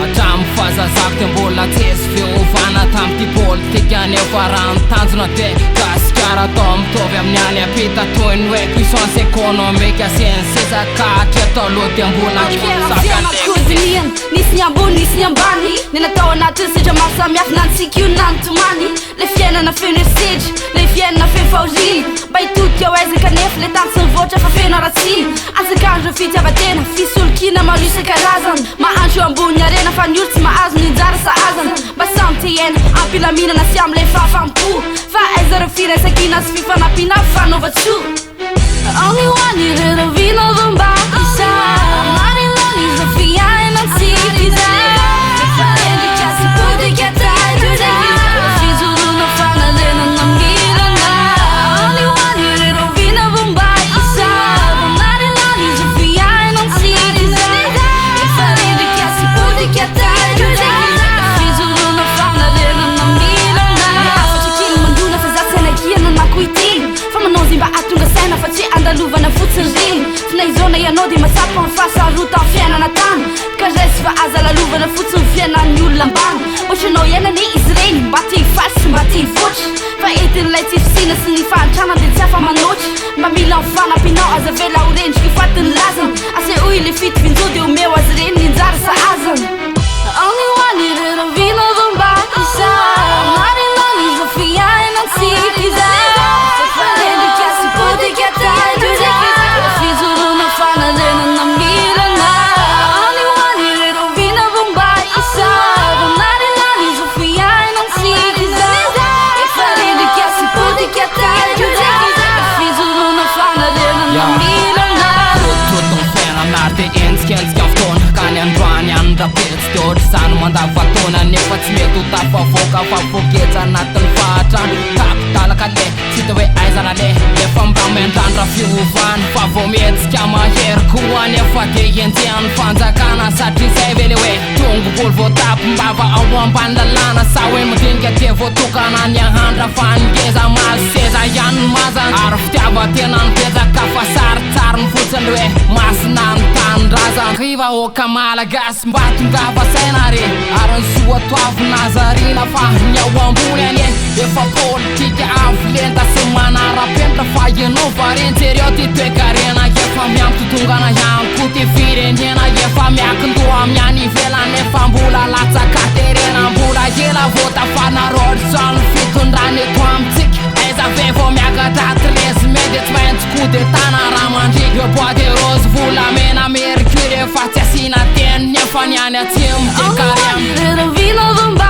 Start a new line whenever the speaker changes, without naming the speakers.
Hatramy fahazazako ty mbola tsesy fiovana tamty politika nefa ranotanjona de gasikara atao mitovy amin'ny any apita toy ny hoe puissance économique asiany sezakahatra atao loha de mbola
fianakodigniny nisy ny ambony nisy ny ambany ny natao anatin'ny sedra maro samihafa na ntsika io na nitomany le fiainana feno esedry le fiainana feno faoriny mba hitodika oezaka nefa le tany sy nivoatra fa feno aratsiny azakandro fitiavatena fisolokina maro isan-karazany mahandro eo ambony arena fa ny olo tsy mahazo ninjara sahazana mba samy ty aina ampilaminana sy am'le fahafampo fa aizareo firaisan-kina sy fifanampiana fanaovatso Only one you little vino bomba isa Not in love is a fiaina si pisa Ele quer se poder que atrás do fiz o no fana lena na mirana Only one you little vino bomba isa Not in love is a fiaina si pisa Ele quer se poder que atrás do fiz o no fana lena na mirana Afa aquilo manduna faz a cena aqui na cuitinho Fama não zimba atunga cena fa tsy andalovana fotsiny regny fa na izona ianao dia matsapa mifahasaroto amin'ny fiainana tany ka resy fa aza lalovana fotsiny fiainan'ny olona ambany ohatranao iainany izy regny mba tia hifaly sy mba tia hivotry fa etin'ilay tsy fisina sy ny fahantrana dia tsy afa manotry mba mila mifanampianao aza vela ho rendriky fatiny lazany ase oy le fity vinjo dia omeo azy reny ninjara sahazany Only one little vino bomba isa Not in love is a fiaina si pisa Ele quer se poder que atrás do fiz o na fana lena na mirana Only one little vino bomba isa Not in love is a fiaina si pisa Ele quer se poder que atrás do fiz o na fana lena na mirana
Tutun fena narte enskelska fton kan androany andra petsy de ohatr'izany mandavatona nefa tsy mety ho tafavoaka fa voketra anatin'ny fahatrano tapitalaka le tsy hita hoe aizana le efa mba mentandra fiovany fa vo metsika mahery koa nefa de enjehan'ny fanjakana satria zay ve le hoe tongokolo voatapy mbava ao ambany lalàna sa hoe madinika de voatokana ny ahandra fa ngeza mazo seza ihany mazana ary fitiavatena ny betsaka fa saritsary ny fotsiny hoe masina ny tanindrazana riva oka malagasy mba tongava saina re ary ny soatoavy nazarina fa ny ao ambony ane efa politika avolenta sy manara-penitra fa ianao varentseriao ty toekarena efa miampitotongana ihany ko ty firenena efa miakindoha amin'ny any ivelany efa mbola latsaka terena mbola ela voatafanarôdry fitondrany eto amitsika aiza ve vo miakatra trésime de tsy maintsy coup d'état-na raha mandriky eo bois de rose volamena mercure efa tsy asina teniny efa ny any atsimo de karem
Little vino bomba